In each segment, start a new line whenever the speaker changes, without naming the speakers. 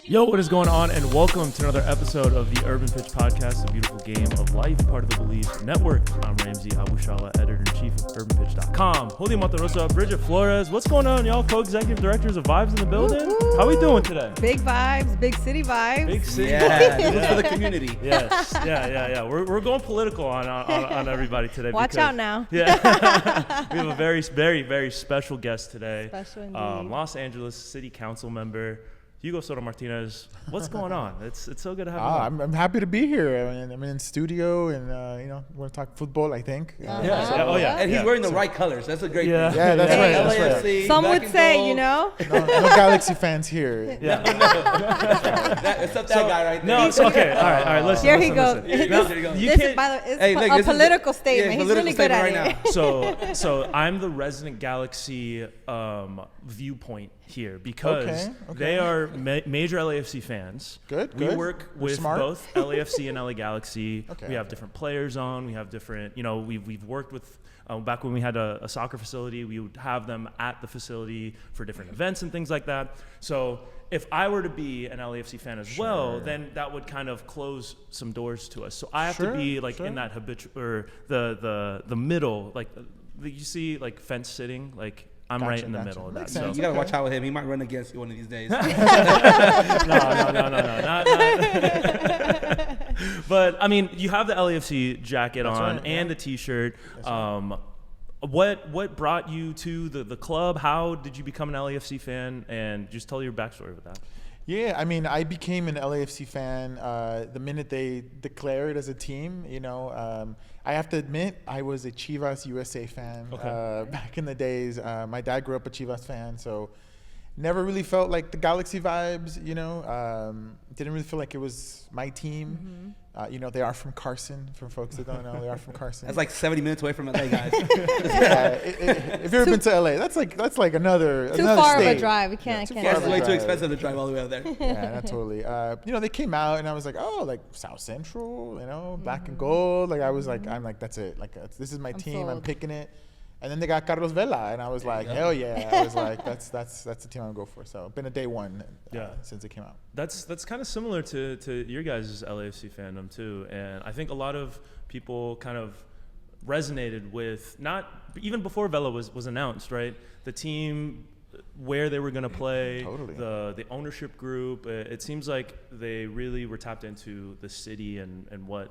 Yo, what is going on? And welcome to another episode of the Urban Pitch Podcast, a beautiful game of life, part of the Believe Network. I'm Ramsey Abushala, editor-in-chief of UrbanPitch.com. Julio Monterosa, Bridget Flores. What's going on, y'all? Co-executive directors of Vibes in the building.
Woo-hoo.
How we doing today?
Big vibes, big city vibes.
Big city
Yeah,
vibes.
good for the community.
Yes, yeah. We're going political on everybody today.
Watch out now.
Yeah, we have a very, very, very special guest today.
Special indeed.
Los Angeles City Councilmember Hugo Soto-Martinez. What's going on? It's so good to have you.
I'm happy to be here. I'm in studio, and we want to talk football, I think.
Oh yeah,
And he's wearing the right colors. That's a great thing.
Yeah, that's right. That's right.
LAFC,
Some
black
would
and
say,
gold.
No Galaxy fans here.
yeah.
Except that guy right there.
No, it's okay. All right. Listen.
Here he
listen,
goes.
listen.
Now,
Now,
there you go.
you
This is,
can't.
by the way,
Hey, look,
a
this is
political
the-
statement.
yeah,
He's
political
really good at
statement
it.
right now.
So I'm the resident Galaxy viewpoint here because
Okay.
they are major LAFC fans.
Good.
We work
We're
with
smart.
both LAFC and LA Galaxy.
Okay,
we have
okay.
different players on. We have different. We've worked with. Back when we had a soccer facility, we would have them at the facility for different events and things like that. So if I were to be an LAFC fan as well, then that would kind of close some doors to us. So I have to be like in that habitual or the middle, like you see like fence sitting, like I'm right in the middle of that.
Makes
So
sense.
You gotta watch out with him. He might run against you one of these days.
no. Not. But I mean, you have the LAFC jacket on
right,
and the T-shirt. What brought you to the club? How did you become an LAFC fan? And just tell your backstory with that.
Yeah, I mean, I became an LAFC fan the minute they declared as a team. I have to admit, I was a Chivas USA fan back in the days. My dad grew up a Chivas fan, so never really felt like the Galaxy vibes. Didn't really feel like it was my team. They are from Carson. For folks that don't know, they are from Carson.
That's like 70 minutes away from LA, guys.
If you've ever been to LA, that's like another
Too
another
far
state.
of a drive. We can't.
too
can't
far
It's
of a
way
drive.
too expensive to drive all the way out there.
Yeah, not totally. They came out, and I was like, oh, like South Central, black and gold. Like I'm like, that's it. Like this is my team. I'm
sold.
picking it. And then they got Carlos Vela, and I was like, hell yeah. I was like, that's the team I'm going to go for. So been a day one since it came out.
That's kind of similar to your guys' LAFC fandom too, and I think a lot of people kind of resonated with not even before Vela was announced, right? The team, where they were going to play,
Totally.
the ownership group. It seems like they really were tapped into the city and what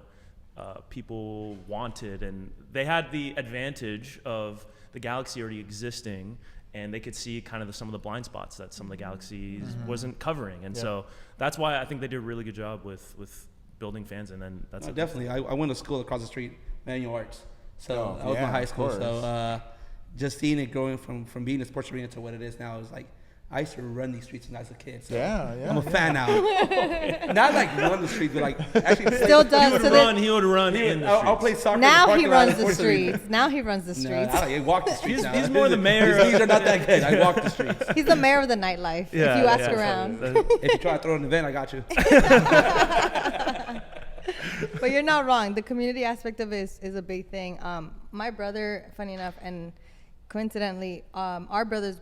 people wanted, and they had the advantage of the Galaxy already existing, and they could see kind of some of the blind spots that some of the Galaxies wasn't covering, and so that's why I think they did a really good job with building fans, and then that's
No, definitely. I went to school across the street, Manual Arts. So that was
yeah,
my high
of
school.
course.
So just seeing it growing from being a sports arena to what it is now is like, I used to run these streets when I was a kid. So
Yeah.
I'm a fan now. Not like run the streets, but like actually
Still does.
he would run in the
I'll
streets.
play soccer.
Now
in
he
the parking lot
runs
at
the
sports arena.
streets. Now he runs the
No,
streets.
I walk the streets now.
He's more the mayor.
His knees are not that good. I walk the streets.
He's the mayor of the nightlife. if you ask around.
If you try to throw an event, I got you.
But you're not wrong. The community aspect of it is a big thing. My brother, funny enough, and coincidentally, our brothers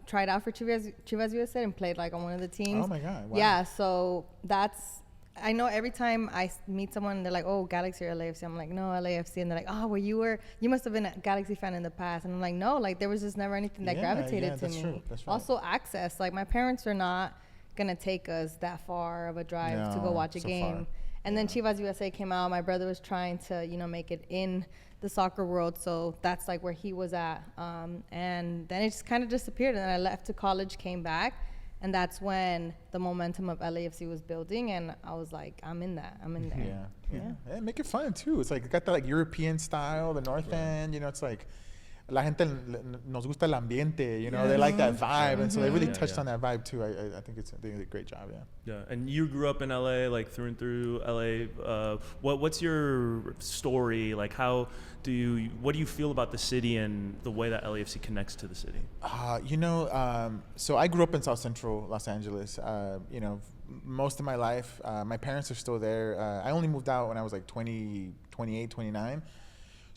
tried out for Chivas USA and played like on one of the teams.
Oh my God! Wow.
Yeah, so I know every time I meet someone, they're like, "Oh, Galaxy or LAFC." I'm like, "No, LAFC," and they're like, "Oh, well, you must have been a Galaxy fan in the past." And I'm like, "No, like there was just never anything that gravitated to
that's
me."
true, that's right.
Also, access. Like my parents are not gonna take us that far of a drive to go
No,
watch a
so
game.
far.
And then Chivas USA came out. My brother was trying to, make it in the soccer world. So that's like where he was at. And then it just kind of disappeared. And then I left to college, came back. And that's when the momentum of LAFC was building. And I was like, I'm in that. I'm in there.
Yeah, make it fun too. It's like it got that like European style, the North End. It's like la gente nos gusta el ambiente. They like that vibe, and so they really touched on that vibe too. I think they did a great job.
Yeah, and you grew up in LA, like through and through LA. What's your story? Like, what do you feel about the city and the way that LAFC connects to the city?
So I grew up in South Central Los Angeles. Most of my life, my parents are still there. I only moved out when I was like 20, 28, 29.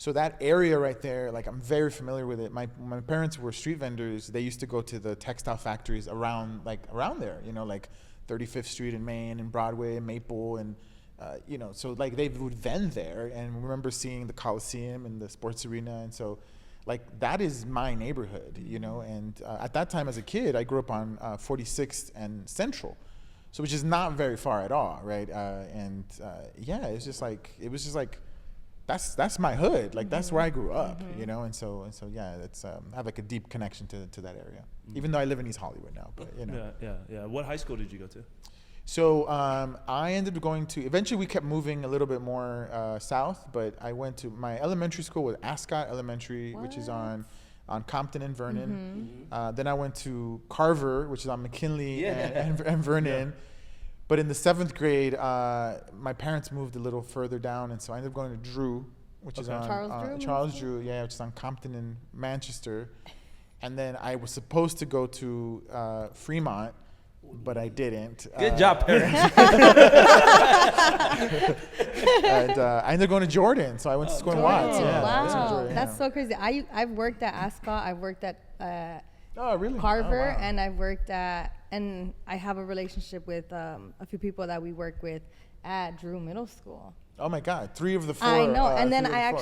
So that area right there, like I'm very familiar with it. My parents were street vendors. They used to go to the textile factories around there, you know, like 35th Street in Maine and Broadway and Maple and, you know, so like they would vend there, and remember seeing the Coliseum and the sports arena. And so like that is my neighborhood, you know, and at that time as a kid, I grew up on 46th and Central. So which is not very far at all, right? Yeah, it was just like, that's my hood. Like that's where I grew up, you know. And so yeah, it's I have like a deep connection to that area, even though I live in East Hollywood now. But you know.
Yeah. What high school did you go to?
So I ended up going to. Eventually, we kept moving a little bit more south, but I went to my elementary school was Ascot Elementary, which is on Compton and Vernon. Then I went to Carver, which is on McKinley and Vernon. Yeah. But in the 7th grade, my parents moved a little further down, and so I ended up going to Drew, which is on Charles Drew, which is on Compton and Manchester. And then I was supposed to go to Fremont, but I didn't.
Good job, parents.
And I ended up going to Jordan, so I went to school in Watts. Yeah,
wow, that's so crazy. I've worked at Ascot. I've worked at
really?
Carver, and I've worked at, and I have a relationship with a few people that we work with at Drew Middle School.
Oh my God, 3 of the 4.
I know, and then I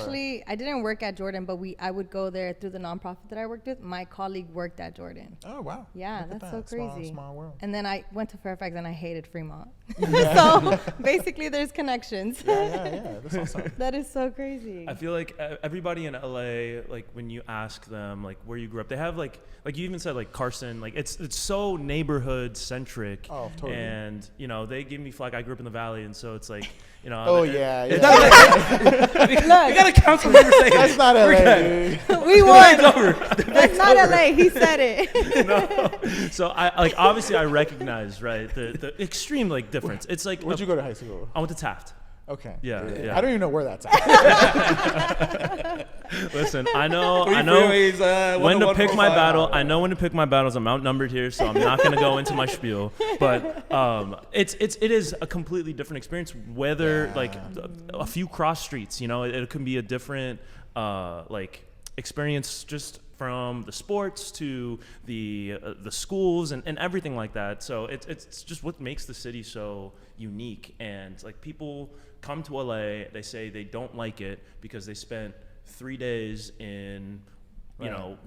didn't work at Jordan, but I would go there through the nonprofit that I worked with. My colleague worked at Jordan.
Oh wow.
Yeah, that's so crazy.
Small world.
And then I went to Fairfax and I hated Fremont. So basically there's connections.
Yeah, that's awesome.
That is so crazy.
I feel like everybody in LA, like when you ask them like where you grew up, they have like you even said like Carson, like it's so neighborhood centric.
Oh, totally.
And you know, they give me flack. I grew up in the Valley, and so it's like, you know.
Oh yeah.
You got a council member saying
that's not LA, dude.
We won. That's not LA. He said it.
No. So I obviously I recognize, right, the extreme like difference. It's like,
where'd you go to high school?
I went to Taft.
Okay.
Yeah.
I don't even know where that's at.
Listen, I know when to pick my battle. I know when to pick my battles. I'm outnumbered here, so I'm not going to go into my spiel. But it is a completely different experience. Whether like a few cross streets, you know, it can be a different like experience just from the sports to the schools and everything like that. So it's just what makes the city so unique. And like people come to LA, they say they don't like it because they spent 3 days in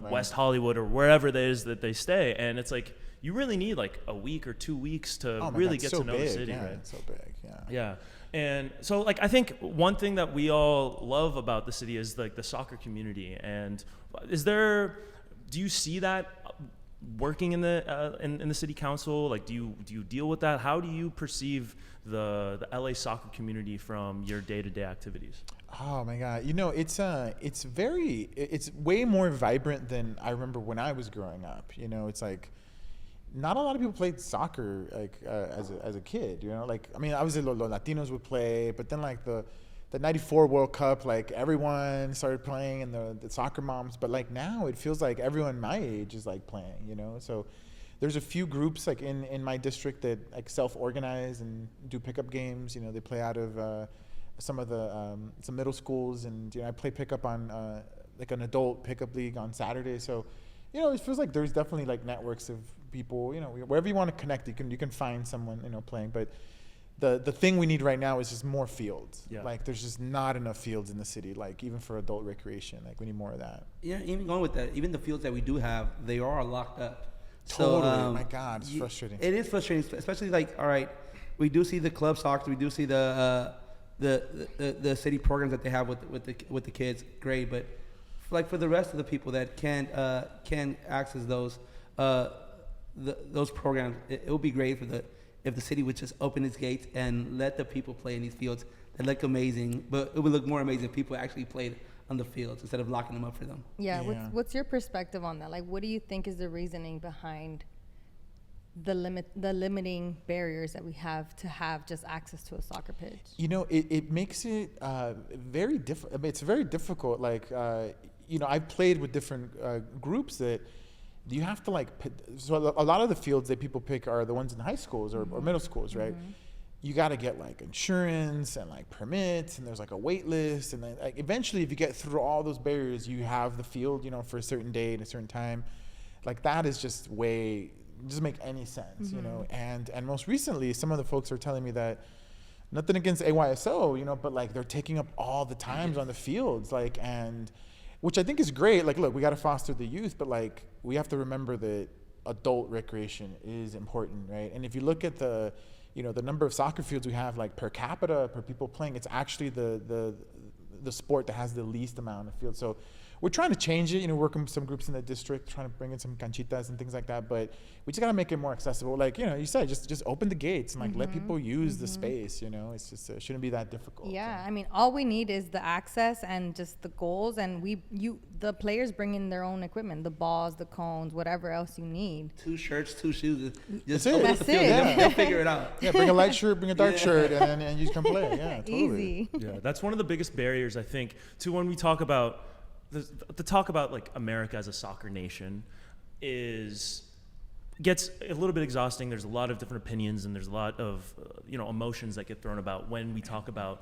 West Hollywood or wherever it is that they stay, and it's like you really need like a week or 2 weeks to really get to know the city.
Yeah,
right?
it's so big.
Yeah. And so like I think one thing that we all love about the city is like the soccer community. And do you see that working in the city council? Like do you deal with that? How do you perceive the LA soccer community from your day-to-day activities?
Oh my God, you know, it's way more vibrant than I remember when I was growing up. You know, it's like not a lot of people played soccer like as a kid. You know, like I mean, obviously Latinos would play, but then like the '94 World Cup, like everyone started playing, and the soccer moms. But like now, it feels like everyone my age is like playing. You know, so there's a few groups like in my district that like self-organize and do pickup games. You know, they play out of some of the some middle schools, and you know, I play pickup on like an adult pickup league on Saturday. So, you know, it feels like there's definitely like networks of people. You know, wherever you want to connect, you can find someone, you know, playing. But the thing we need right now is just more fields. Yeah. Like there's just not enough fields in the city. Like even for adult recreation, like we need more of that.
Yeah, even going with that, even the fields that we do have, they are locked up.
Totally.
So,
my God, it's frustrating.
It is frustrating, especially like, all right, we do see the club soccer, we do see the city programs that they have with the kids, great, but like for the rest of the people that can't access those programs, it would be great if the city would just open its gates and let the people play in these fields. They look amazing, but it would look more amazing if people actually played on the fields instead of locking them up for them.
Yeah. What's your perspective on that? Like, what do you think is the reasoning behind the limiting barriers that we have to have just access to a soccer pitch?
You know, it makes it very difficult. I mean, it's very difficult. Like, you know, I've played with different groups that you have to like. So a lot of the fields that people pick are the ones in high schools or middle schools, right? you got to get like insurance and like permits, and there's like a wait list, and then like eventually if you get through all those barriers, you have the field, you know, for a certain day and a certain time. Like that is just doesn't make any sense, you know. And most recently, some of the folks are telling me that, nothing against AYSO, you know, but like they're taking up all the times on the fields, like, and which I think is great. Like, look, we got to foster the youth, but like we have to remember that adult recreation is important, right? And if you look at the number of soccer fields we have, like per capita, per people playing, it's actually the sport that has the least amount of fields. So we're trying to change it, you know, working with some groups in the district, trying to bring in some canchitas and things like that. But we just got to make it more accessible. Like, you know, you said, just open the gates and like let people use the space, you know. It's just, it shouldn't be that difficult.
Yeah, I mean, all we need is the access and just the goals, and the players bring in their own equipment, the balls, the cones, whatever else you need.
2 shirts, 2 shoes. Just
That's it.
open
That's
the field.
it.
They'll figure it out.
Yeah, bring a light shirt, bring a dark shirt, and you can play. Yeah, totally.
Easy.
Yeah, that's one of the biggest barriers, I think, to when we talk about the talk about like America as a soccer nation gets a little bit exhausting. There's a lot of different opinions, and there's a lot of emotions that get thrown about when we talk about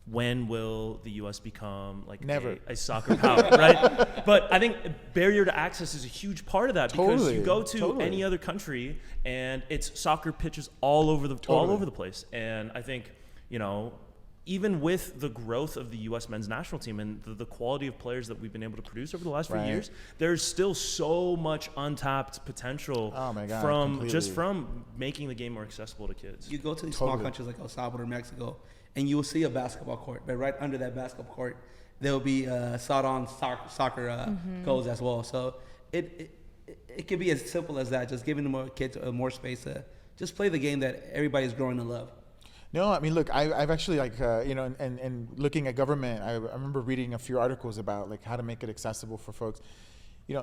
when will the U.S. become like a soccer power, right? But I think barrier to access is a huge part of that, because you go to any other country and it's soccer pitches all over the place. And I think, even with the growth of the U.S. men's national team and the quality of players that we've been able to produce over the last few years, there's still so much untapped potential from making the game more accessible to kids.
You go to these small countries like El Salvador, Mexico, and you will see a basketball court, but right under that basketball court, there will be sawed-on soccer goals as well. So it can be as simple as that, just giving the more kids more space to just play the game that everybody's growing to love.
No, I mean, look, I've actually and looking at government, I remember reading a few articles about like how to make it accessible for folks.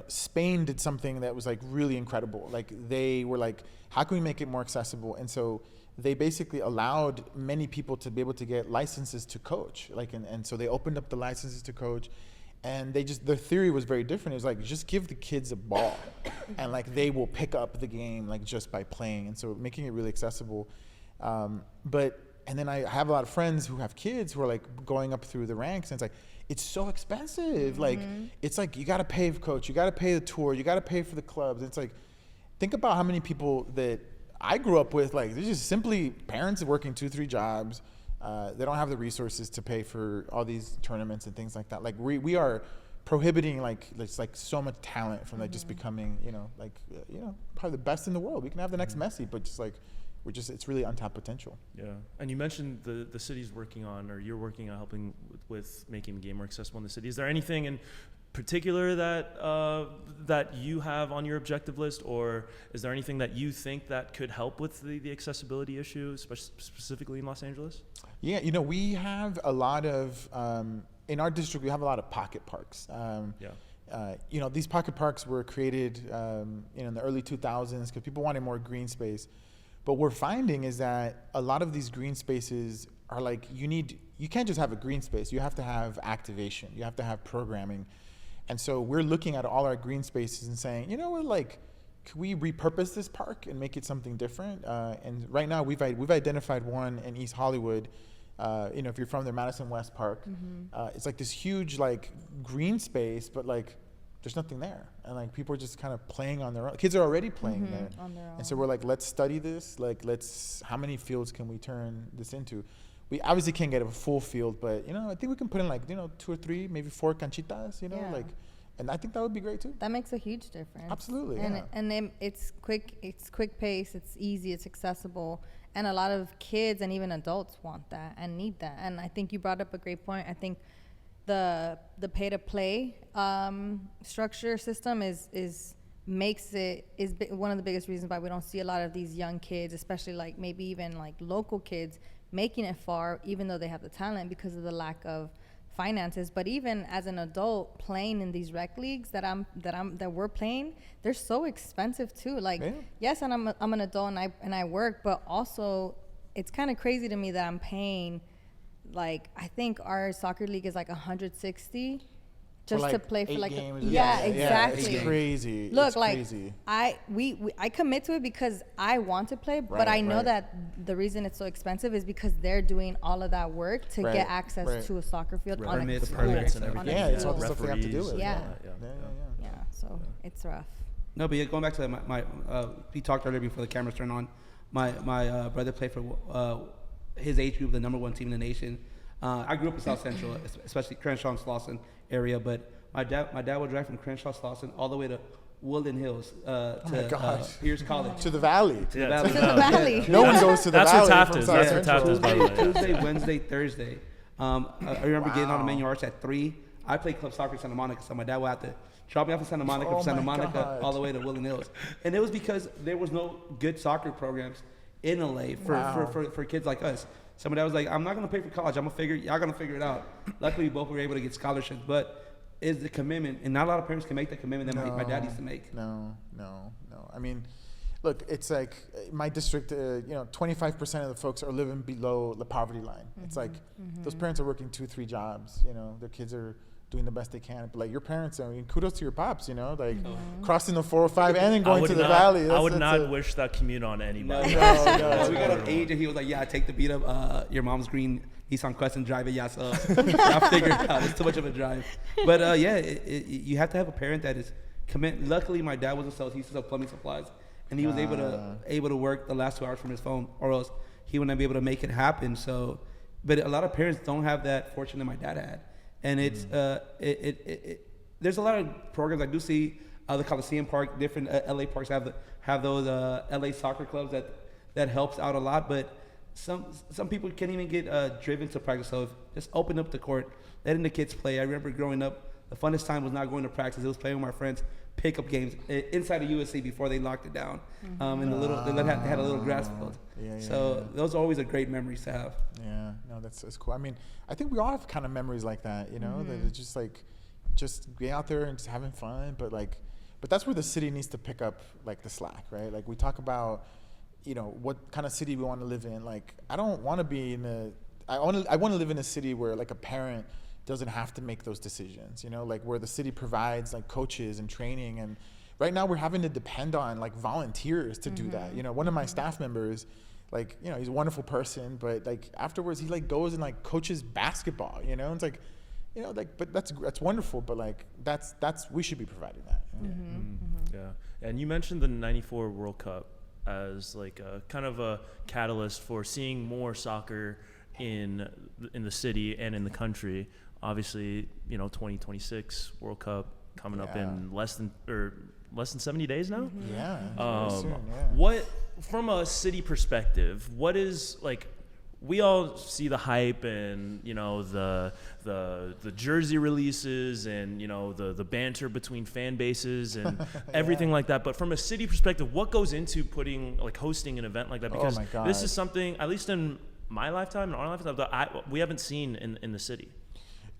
Spain did something that was like really incredible. Like they were like, how can we make it more accessible? And so they basically allowed many people to be able to get licenses to coach. Like, and so they opened up the licenses to coach, and their theory was very different. It was like, just give the kids a ball and like they will pick up the game like just by playing. And so making it really accessible. And then I have a lot of friends who have kids who are like going up through the ranks, and it's like, it's so expensive. Like, it's like, you got to pay for coach, you got to pay the tour, you got to pay for the clubs. It's like, think about how many people that I grew up with, like, they're just simply parents working 2-3 jobs. They don't have the resources to pay for all these tournaments and things like that. Like we are prohibiting like so much talent from like just becoming, probably the best in the world. We can have the next Messi, but just like, it's really untapped potential. Yeah.
And you mentioned the city's working on, or you're working on helping with making the game more accessible in the city. Is there anything in particular that you have on your objective list, or is there anything that you think that could help with the accessibility issue, specifically in Los Angeles? Yeah,
we have a lot of, in our district, we have a lot of pocket parks. These pocket parks were created in the early 2000s because people wanted more green space. But what we're finding is that a lot of these green spaces are like, you can't just have a green space. You have to have activation. You have to have programming. And so we're looking at all our green spaces and saying, could we repurpose this park and make it something different? And right now we've identified one in East Hollywood. If you're from there, Madison West Park, it's like this huge like green space, but like there's nothing there, and like people are just kind of playing on their own. Kids are already playing there, on their own. And so we're like, let's study this. Like, how many fields can we turn this into? We obviously can't get a full field, but I think we can put in like 2 or 3, maybe 4 canchitas. And I think that would be great too.
That makes a huge difference.
Absolutely.
And it's quick pace. It's easy. It's accessible. And a lot of kids and even adults want that and need that. And I think you brought up a great point. I think the pay to play structure system is one of the biggest reasons why we don't see a lot of these young kids, especially like maybe even like local kids, making it far, even though they have the talent, because of the lack of finances. But even as an adult playing in these rec leagues that we're playing, they're so expensive too. Like, yes, and I'm an adult and I work, but also it's kind of crazy to me that I'm paying, like, I think our soccer league is like $160, just
like
to play for
8
like
games.
yeah,
It's
exactly.
crazy.
Look,
It's
like
crazy.
I commit to it because I want to play, but
Right,
I know
right.
that the reason it's so expensive is because they're doing all of that work to
Right,
get access
right.
to a soccer field on a
Permits,
school,
permits and
on a
everything.
Yeah, it's all
school.
the stuff they have to do
Referees
with.
Yeah.
yeah.
Yeah, so it's rough.
No, but yeah, going back to my we talked earlier before the cameras turned on. My brother played for his age group, the #1 team in the nation. I grew up in South Central, especially Crenshaw and Slauson area. But my dad would drive from Crenshaw, Slauson, all the way to Woodland Hills to Pierce College.
To the valley.
To the valley.
To the valley.
No one goes to the
That's
valley.
what Taft
from
is.
South
That's what
Central.
Taft is, by the way.
Tuesday, Wednesday, Thursday. I remember getting on the menu arts at 3. I played club soccer in Santa Monica, so my dad would have to drop me off in Santa Monica,
Oh
from Santa
my
Monica
God.
all the way to Woodland Hills. And it was because there was no good soccer programs in LA for kids like us. So my dad was like, I'm not gonna pay for college. Y'all gonna figure it out. Luckily, we both were able to get scholarships, but is the commitment, and not a lot of parents can make the commitment that my dad used to make.
No. I mean, look, it's like my district, 25% of the folks are living below the poverty line. It's like those parents are working 2-3 jobs, their kids are doing the best they can. But like your parents, I mean, kudos to your pops, like crossing the 405 and then going to the valley.
I would not wish that commute on anybody.
No. We got of age, and he was like, "Yeah, I take the beat up your mom's green Nissan Quest and drive it. Yeah, so I figured it out. It's too much of a drive." But you have to have a parent that is commit. Luckily, my dad was a sales. He used to sell plumbing supplies, and he was able to work the last 2 hours from his phone, or else he wouldn't be able to make it happen. So, but a lot of parents don't have that fortune that my dad had, and it's there's a lot of programs. I do see the Coliseum Park, different LA parks have those LA soccer clubs that helps out a lot, but some people can't even get driven to practice. So just open up the court, letting the kids play. I remember growing up, the funnest time was not going to practice. It was playing with my friends pickup games inside of USC before they locked it down. And they had a little grass field. Those are always a great memories to have.
Yeah, no, that's cool. I mean, I think we all have kind of memories like that, that it's just like, just be out there and just having fun. But that's where the city needs to pick up like the slack, right? Like we talk about, what kind of city we want to live in. Like, I don't want to be I want to live in a city where like a parent doesn't have to make those decisions, like where the city provides like coaches and training. And right now we're having to depend on like volunteers to do that. One of my staff members, like, he's a wonderful person, but like afterwards he like goes and like coaches basketball, it's like, but that's wonderful, but like that's we should be providing that.
Yeah. And you mentioned the '94 World Cup as like a kind of a catalyst for seeing more soccer in the city and in the country. Obviously, 2026 World Cup coming up in less than 70 days now. What, from a city perspective, what is like? We all see the hype and the jersey releases and the banter between fan bases and everything like that. But from a city perspective, what goes into hosting an event like that? Because this is something, at least in my lifetime, in our lifetime, that we haven't seen in the city.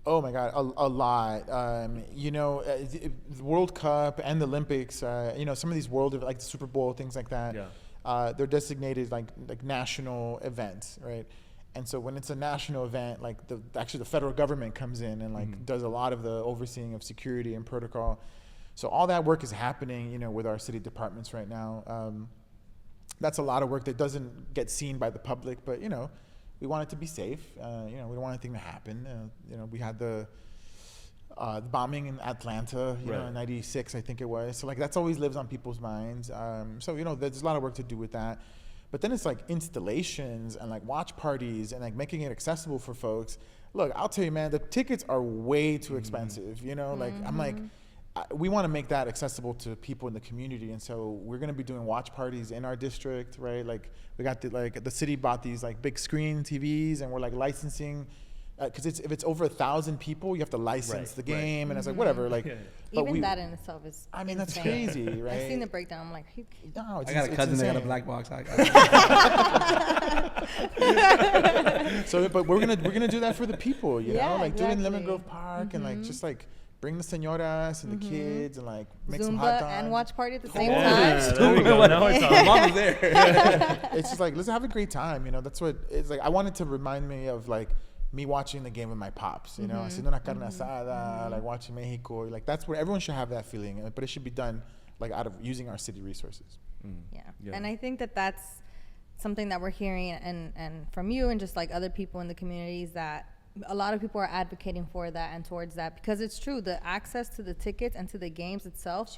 Oh my God, a lot. The World Cup and the Olympics. Some of these like the Super Bowl, things like that. Yeah. They're designated like national events, right? And so when it's a national event, like actually the federal government comes in and like does a lot of the overseeing of security and protocol. So all that work is happening, with our city departments right now. That's a lot of work that doesn't get seen by the public, but we want it to be safe. We don't want anything to happen. We had the bombing in Atlanta, in '96, I think it was. So like that's always lives on people's minds. So there's a lot of work to do with that. But then it's like installations and like watch parties and like making it accessible for folks. Look, I'll tell you, man, the tickets are way too expensive. Like I'm like, we want to make that accessible to people in the community, and so we're going to be doing watch parties in our district, right? Like we got the city bought these like big screen TVs, and we're like licensing, because if it's over 1,000 people, you have to license the game, and it's like whatever, like.
Even that in itself is.
I mean, that's
insane.
crazy, right?
I've seen the breakdown. I'm like,
no,
I got a cousin that got a black box.
So, but we're gonna do that for the people, like doing Lemon Grove Park and like just like. Bring the senoras and the kids and like make some hot dogs.
Zumba and watch party at the same
Yeah,
time.
there we go. Now we're talking.
Mom was there.
It's just like, let's have a great time. That's what it's like. I wanted to remind me of like me watching the game with my pops, you know, haciendo una carne asada, like watching Mexico. Like that's where everyone should have that feeling, but it should be done like out of using our city resources.
Yeah. And I think that that's something that we're hearing and from you and just like other people in the communities, that a lot of people are advocating for that and towards that, because it's true. The access to the tickets and to the games itself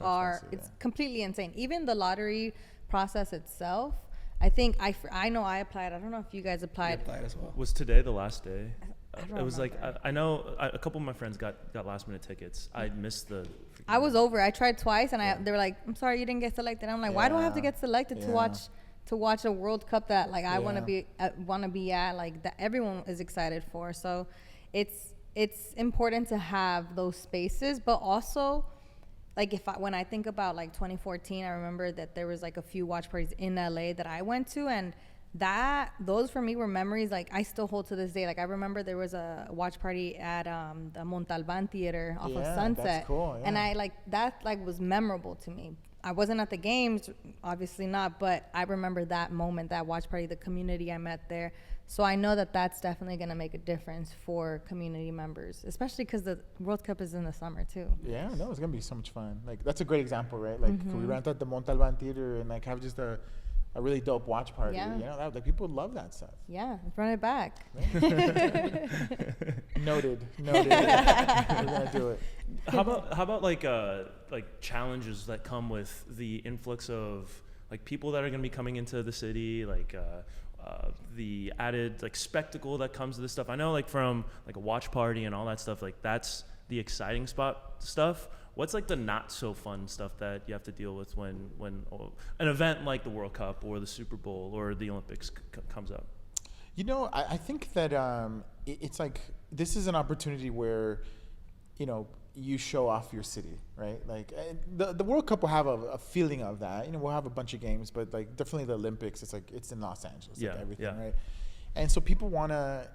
it's completely insane. Even the lottery process itself, I think I know I applied. I don't know if you guys applied.
We applied as well.
Was today the last day?
don't
It was like
remember.
I know a couple of my friends got last minute tickets. I missed the.
I was over. I tried twice, and they were like, "I'm sorry, you didn't get selected." I'm like, "Why do I have to
Yeah.
get selected to watch a World Cup that like I want to be at, like that everyone is excited for?" So, it's important to have those spaces, but also, like when I think about like 2014, I remember that there was like a few watch parties in LA that I went to, and those for me were memories like I still hold to this day. Like I remember there was a watch party at the Montalban Theater off of Sunset,
that's cool,
and I like that like was memorable to me. I wasn't at the games, obviously not, but I remember that moment, that watch party, the community I met there. So I know that that's definitely going to make a difference for community members, especially because the World Cup is in the summer too.
Yeah, no, it's gonna be so much fun. Like that's a great example, right? Like if we rent out the Montalban Theater and like have just a really dope watch party.
Yeah.
You know, like people love that stuff.
Yeah, let's run it back.
Noted. We're gonna do it.
How about like challenges that come with the influx of like people that are going to be coming into the city, like the added like spectacle that comes to this stuff. I know like from like a watch party and all that stuff, like that's the exciting stuff. What's like the not so fun stuff that you have to deal with when an event like the World Cup or the Super Bowl or the Olympics comes up?
You know, I think that it's like this is an opportunity where, you know, you show off your city, right? Like the World Cup will have a feeling of that. You know, we'll have a bunch of games, but like definitely the Olympics, it's like it's in Los Angeles, like everything, right? And so people wanna.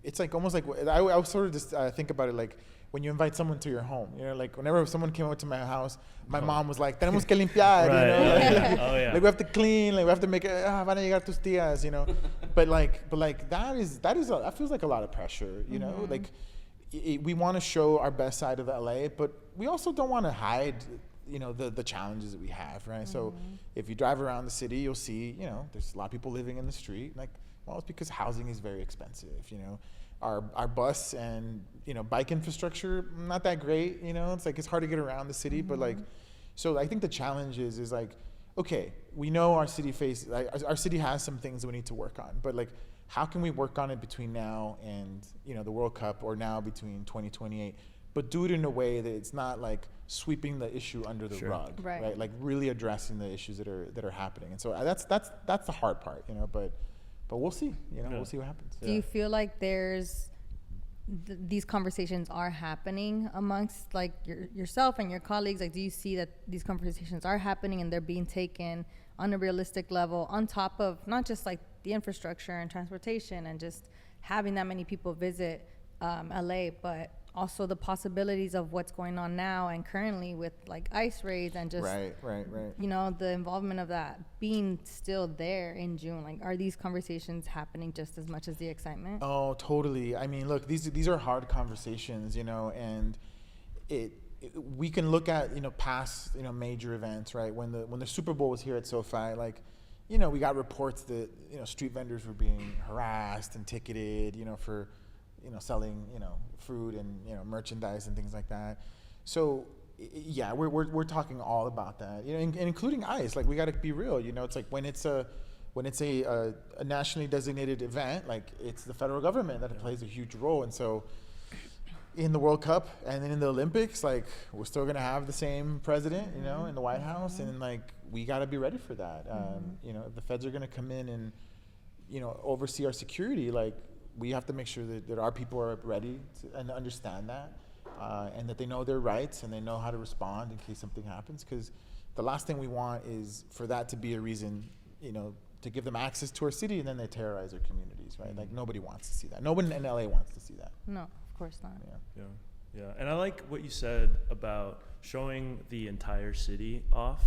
It's like almost like I sort of just think about it like when you invite someone to your home. You know, like whenever someone came over to my house, my mom was like, "Tenemos que limpiar,"
Right.
you know,
Yeah.
like we have to clean, like we have to make it. Van a llegar tus tías, you know. but that feels like a lot of pressure, you know, like. We want to show our best side of LA, but we also don't want to hide, you know, the challenges that we have, right? So if you drive around the city, you'll see, you know, there's a lot of people living in the street. Like, well, it's because housing is very expensive, you know. Our bus and, you know, bike infrastructure, not that great, you know. It's like it's hard to get around the city, but like, so I think the challenge is like, okay, we know our city our city has some things that we need to work on, but like, how can we work on it between now and, you know, the World Cup, or now between 2028, but do it in a way that it's not like sweeping the issue under the rug, right? Like really addressing the issues that are happening. And so that's the hard part, you know, but we'll see, you know, we'll see what happens.
Do you feel like there's these conversations are happening amongst like yourself and your colleagues? Like, do you see that these conversations are happening and they're being taken on a realistic level, on top of not just like the infrastructure and transportation and just having that many people visit LA, but also the possibilities of what's going on now and currently with like ICE raids and just
right.
you know, the involvement of that being still there in June? Like, are these conversations happening just as much as the excitement?
Oh, totally. I mean, look, these are hard conversations, you know, and we can look at, you know, past, you know, major events, right? When the Super Bowl was here at SoFi, like, you know, we got reports that, you know, street vendors were being harassed and ticketed, you know, for, you know, selling, you know, food and, you know, merchandise and things like that. So yeah, we're talking all about that, you know, and including ICE. Like, we got to be real, you know. It's like when it's a nationally designated event, like it's the federal government that plays a huge role. And so in the World Cup and then in the Olympics, like we're still gonna have the same president, you know, in the White House, and like we gotta be ready for that. You know, if the feds are gonna come in and, you know, oversee our security, like we have to make sure that our people are ready and understand that, and that they know their rights and they know how to respond in case something happens. Because the last thing we want is for that to be a reason, you know, to give them access to our city and then they terrorize our communities, right? Like nobody wants to see that. No one in LA wants to see that.
No, of course not.
Yeah. And I like what you said about showing the entire city off,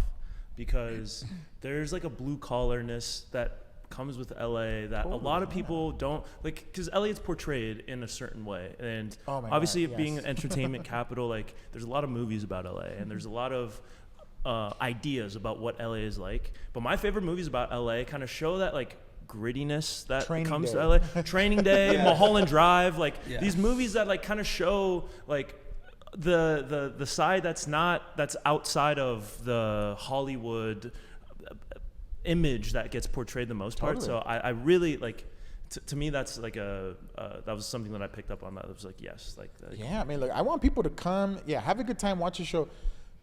because there's like a blue collarness that comes with LA that a lot of people don't like, because LA is portrayed in a certain way, and obviously it being an entertainment capital, like there's a lot of movies about LA, and there's a lot of ideas about what LA is like. But my favorite movies about LA kind of show that like grittiness that comes to LA. Training Day, Mulholland Drive, like these movies that like kind of show like the side that's outside of the Hollywood image that gets portrayed the most part. So I really like, to me that's like that was something that I picked up on, that was like, yes, like
I mean, look, I want people to come, have a good time, watch the show,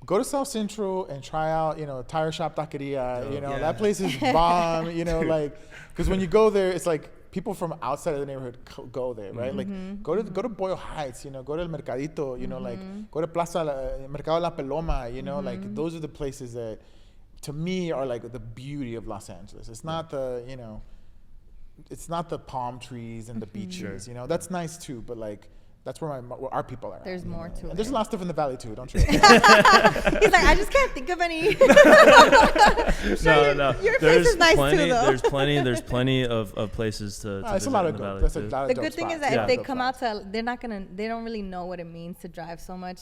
go to South Central and try out, Tire Shop Taqueria, that place is bomb, like, because when you go there, it's like people from outside of the neighborhood go there, right? Like go to Boyle Heights, go to El Mercadito, like go to Mercado La Paloma, like those are the places that to me are like the beauty of Los Angeles. It's not it's not the palm trees and the beaches, that's nice too, but like that's where our people are.
There's more to it.
And there's a lot of stuff in the valley too, don't you?
He's like, I just can't think of any.
No.
Your place is nice too, though.
There's plenty of places to
it's
visit
a lot
in
of
the valley.
That's a lot of
The
dope
good thing is
spots.
that if they come out to, they don't really know what it means to drive so much,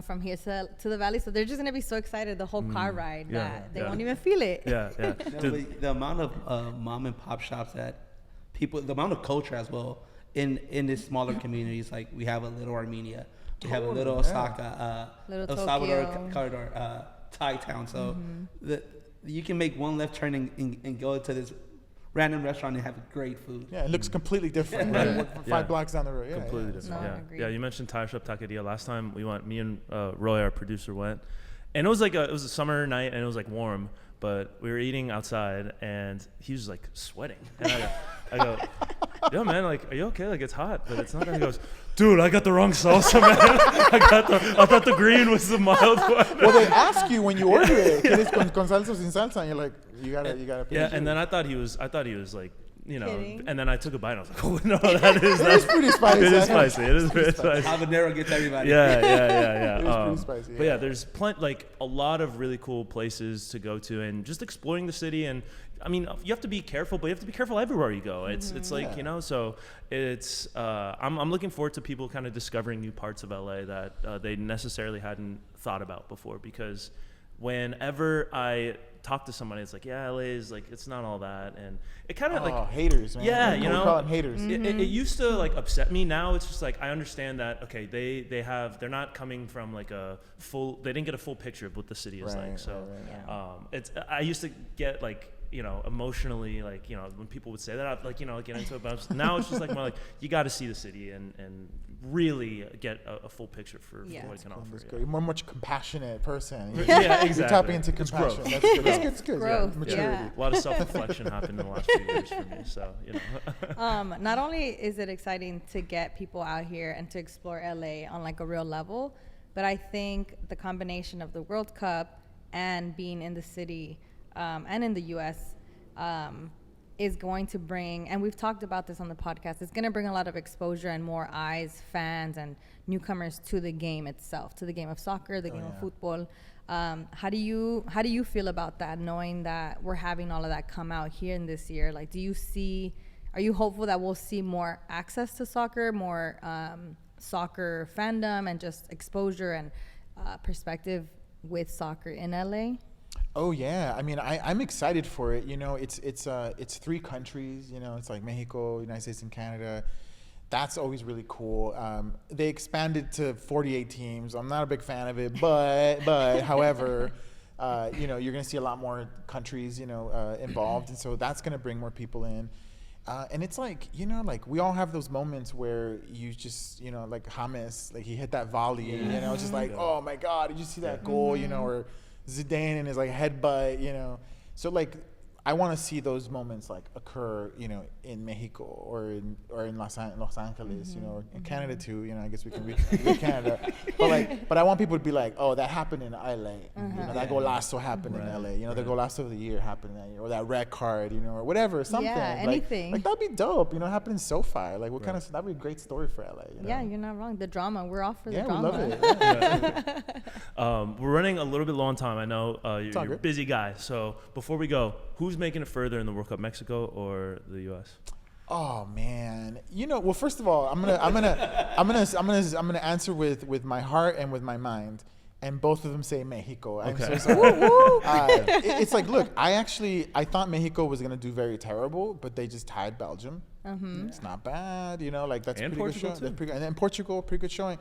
from here to the valley. So they're just gonna be so excited the whole car ride that they won't even feel it.
The amount of mom and pop shops that people, the amount of culture as well in these smaller communities, like we have a little Armenia, we have a little Osaka,
Little
El Salvador
Tokyo.
corridor, Thai town. So you can make one left turn and go to this random restaurant and have great food.
Yeah, it looks completely different. Right? 5 blocks down the road.
Completely different.
No, agreed.
You mentioned Tire Shop Taqueria. Last time we went, me and Roy, our producer, went, and it was like it was a summer night and it was like warm, but we were eating outside and he was like sweating, and I go, yo man, like, are you okay? Like, it's hot, but it's not. And he goes, dude, I got the wrong salsa, man. I thought the green was the mild one.
Well, they ask you when you order it, ¿quieres con salsa o sin salsa? And you're like, you gotta.
Yeah, and then I thought he was like,
Kidding.
and then I took a bite and I was like, oh no, that is
pretty spicy.
It is spicy. It is very spicy.
Habanero gets everybody.
Yeah.
It is pretty spicy.
But yeah, there's like a lot of really cool places to go to and just exploring the city. And I mean, you have to be careful, but you have to be careful everywhere you go. It's like, so it's, I'm looking forward to people kind of discovering new parts of LA that they necessarily hadn't thought about before, because whenever I talk to somebody, it's like, LA is like, it's not all that, and it kind of like
haters, man.
Yeah,
we call them haters.
It used to like upset me. Now it's just like, I understand that, okay, they're not coming from like they didn't get a full picture of what the city is like. So I used to get like, emotionally, like, when people would say that, I'd like, get into it. But now it's just like more like, you got to see the city and really get a full picture for what it can offer.
You're a much compassionate person.
Yeah, exactly.
You're tapping into compassion. That's good. That's good.
Growth,
Maturity.
A lot of self-reflection happened in the last few years for me. So,
Not only is it exciting to get people out here and to explore LA on like a real level, but I think the combination of the World Cup and being in the city and in the U.S. Is going to bring, and we've talked about this on the podcast, it's going to bring a lot of exposure and more eyes, fans, and newcomers to the game itself, to the game of soccer, the game of football. How do you feel about that, knowing that we're having all of that come out here in this year? Like, are you hopeful that we'll see more access to soccer, more soccer fandom, and just exposure and perspective with soccer in LA?
Oh yeah, I mean, I'm excited for it. It's 3 countries. It's like Mexico, United States, and Canada. That's always really cool. They expanded to 48 teams. I'm not a big fan of it, but however, you're gonna see a lot more countries, involved, and so that's gonna bring more people in. And it's like, like we all have those moments where you just, like James, like he hit that volley, it's just like, oh my God, did you see that goal, or Zidane and his like headbutt, so like I want to see those moments like occur, in Mexico or in Los Angeles, or in Canada too. I guess we can read Canada, but I want people to be like, oh, that happened in LA, that golazo happened in LA, the golazo of the year happened in LA, or that red card, or whatever, something.
Yeah, anything.
Like that'd be dope, happened in SoFi. Like what kind of that'd be a great story for LA.
Yeah, you're not wrong. The drama, we're off for the drama.
We love it.
we're running a little bit low on time. I know you're a busy guy, so before we go, who's making it further in the World Cup, Mexico or the U.S.?
Oh man, well, first of all, I'm gonna answer with my heart and with my mind, and both of them say Mexico. I'm so sorry. It's like, look, I thought Mexico was gonna do very terrible, but they just tied Belgium. It's not bad, like that's
And
pretty good
Portugal,
showing.
too.
And then Portugal, pretty good showing.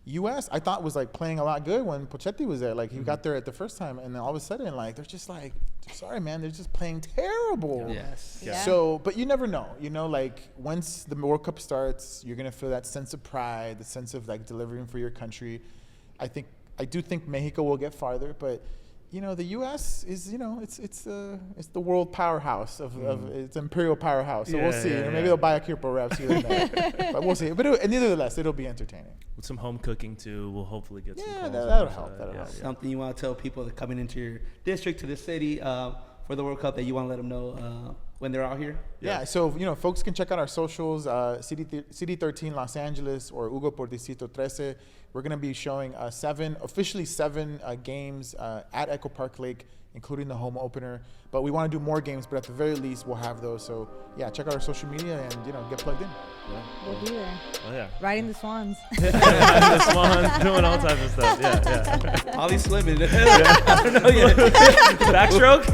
U.S. I thought was like playing a lot good when Pochetti was there. Like he got there at the first time, and then all of a sudden, like they're just like, sorry, man, they're just playing terrible.
Yes.
Yeah.
So, but you never know. Like once the World Cup starts, you're gonna feel that sense of pride, the sense of like delivering for your country. I do think Mexico will get farther, but the U.S. is it's the world powerhouse of it's imperial powerhouse. So we'll see. Maybe they'll buy a Kirpo refs here and there, but we'll see. But nevertheless, it'll be entertaining.
With some home cooking too, we'll hopefully get some.
Yeah,
calls
that'll
on
help. That'll help.
Something you want to tell people that coming into your district, to the city, for the World Cup, that you want to let them know when they're out here?
Yeah, so folks can check out our socials, City 13 Los Angeles or Hugo por Distrito 13. We're going to be showing officially seven games at Echo Park Lake, including the home opener. But we want to do more games, but at the very least, we'll have those. So yeah, check out our social media and get plugged in.
We'll be there.
Oh yeah.
Riding the swans.
The swans, doing all types of stuff. Yeah.
Ollie slimming. I don't know yet.
Backstroke?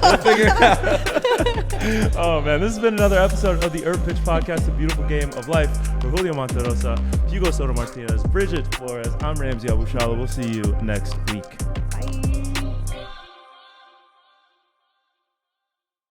We'll figure it out.
Oh man, this has been another episode of the Urban Pitch Podcast, The Beautiful Game of Life. For Julio Monterosa, Hugo Soto-Martinez, Bridget Flores, I'm Ramsey Abushala. We'll see you next week.